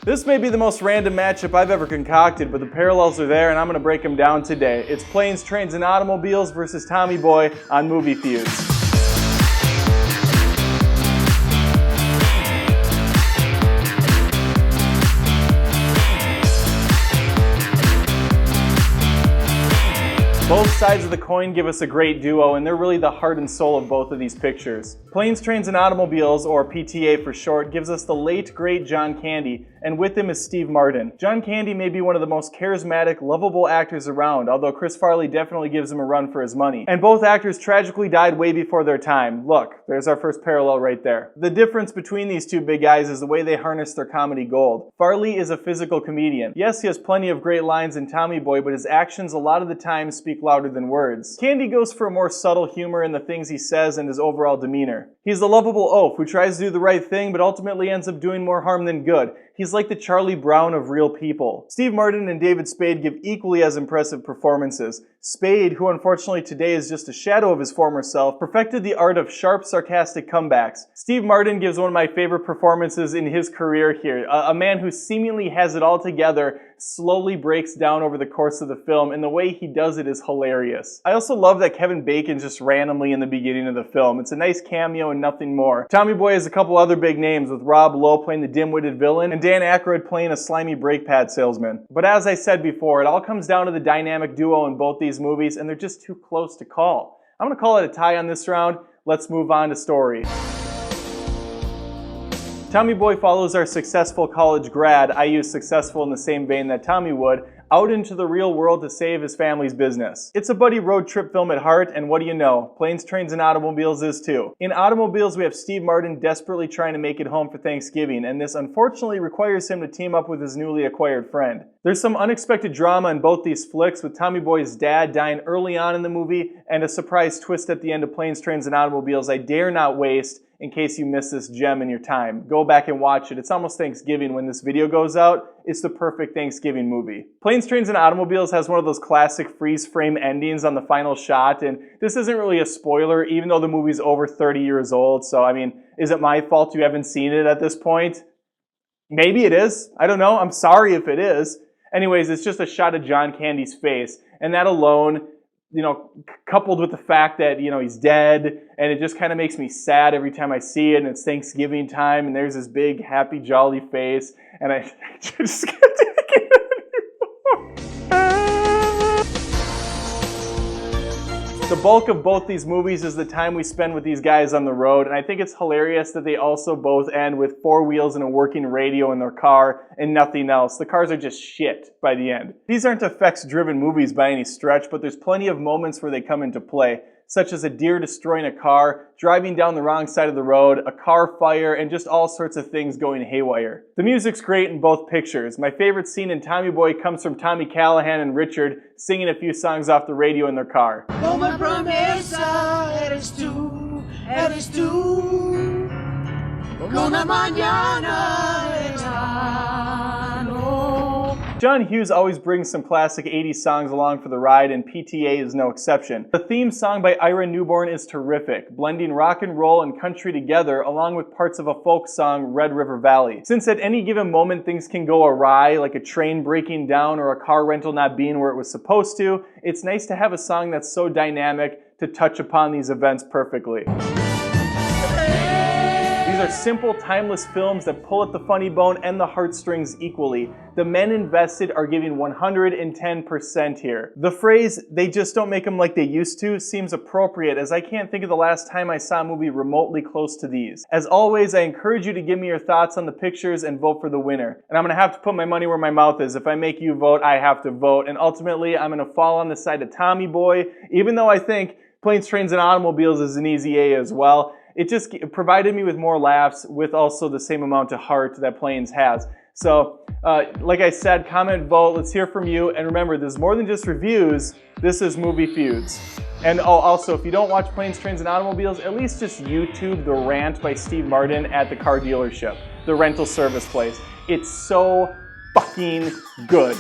This may be the most random matchup I've ever concocted, but the parallels are there and I'm going to break them down today. It's Planes, Trains, and Automobiles versus Tommy Boy on Movie Feuds. Both sides of the coin give us a great duo, and they're really the heart and soul of both of these pictures. Planes, Trains, and Automobiles, or PTA for short, gives us the late, great John Candy, and with him is Steve Martin. John Candy may be one of the most charismatic, lovable actors around, although Chris Farley definitely gives him a run for his money. And both actors tragically died way before their time. Look, there's our first parallel right there. The difference between these two big guys is the way they harness their comedy gold. Farley is a physical comedian. Yes, he has plenty of great lines in Tommy Boy, but his actions a lot of the time speak louder than words. Candy goes for a more subtle humor in the things he says and his overall demeanor. He's the lovable oaf who tries to do the right thing but ultimately ends up doing more harm than good. He's like the Charlie Brown of real people. Steve Martin and David Spade give equally as impressive performances. Spade, who unfortunately today is just a shadow of his former self, perfected the art of sharp, sarcastic comebacks. Steve Martin gives one of my favorite performances in his career here. A man who seemingly has it all together slowly breaks down over the course of the film, and the way he does it is hilarious. I also love that Kevin Bacon's just randomly in the beginning of the film. It's a nice cameo and nothing more. Tommy Boy has a couple other big names, with Rob Lowe playing the dim-witted villain, and Dan Aykroyd playing a slimy brake pad salesman. But as I said before, it all comes down to the dynamic duo in both these movies, and they're just too close to call. I'm gonna call it a tie on this round. Let's move on to story. Tommy Boy follows our successful college grad, I use successful in the same vein that Tommy would, out into the real world to save his family's business. It's a buddy road trip film at heart, and what do you know? Planes, Trains, and Automobiles is too. In Automobiles, we have Steve Martin desperately trying to make it home for Thanksgiving, and this unfortunately requires him to team up with his newly acquired friend. There's some unexpected drama in both these flicks, with Tommy Boy's dad dying early on in the movie, and a surprise twist at the end of Planes, Trains, and Automobiles I dare not waste in case you miss this gem in your time. Go back and watch it. It's almost Thanksgiving when this video goes out. It's the perfect Thanksgiving movie. Planes, Trains, and Automobiles has one of those classic freeze frame endings on the final shot, and this isn't really a spoiler, even though the movie's over 30 years old, so I mean, is it my fault you haven't seen it at this point? Maybe it is. I don't know. I'm sorry if it is. Anyways, it's just a shot of John Candy's face, and that alone, you know, coupled with the fact that, you know, he's dead, and it just kind of makes me sad every time I see it, and it's Thanksgiving time, and there's this big, happy, jolly face, and I just can't take it anymore. The bulk of both these movies is the time we spend with these guys on the road, and I think it's hilarious that they also both end with 4 wheels and a working radio in their car and nothing else. The cars are just shit by the end. These aren't effects-driven movies by any stretch, but there's plenty of moments where they come into play, such as a deer destroying a car, driving down the wrong side of the road, a car fire, and just all sorts of things going haywire. The music's great in both pictures. My favorite scene in Tommy Boy comes from Tommy Callahan and Richard singing a few songs off the radio in their car. John Hughes always brings some classic 80s songs along for the ride, and PTA is no exception. The theme song by Ira Newborn is terrific, blending rock and roll and country together along with parts of a folk song, Red River Valley. Since at any given moment things can go awry, like a train breaking down or a car rental not being where it was supposed to, it's nice to have a song that's so dynamic to touch upon these events perfectly. These are simple, timeless films that pull at the funny bone and the heartstrings equally. The men invested are giving 110% here. The phrase, "they just don't make them like they used to," seems appropriate, as I can't think of the last time I saw a movie remotely close to these. As always, I encourage you to give me your thoughts on the pictures and vote for the winner. And I'm gonna have to put my money where my mouth is. If I make you vote, I have to vote. And ultimately, I'm gonna fall on the side of Tommy Boy, even though I think Planes, Trains, and Automobiles is an easy A as well. It just provided me with more laughs with also the same amount of heart that Planes has. So, like I said, comment, vote, let's hear from you. And remember, this is more than just reviews, this is Movie Feuds. And also, if you don't watch Planes, Trains, and Automobiles, at least just YouTube the rant by Steve Martin at the car dealership, the rental service place. It's so fucking good.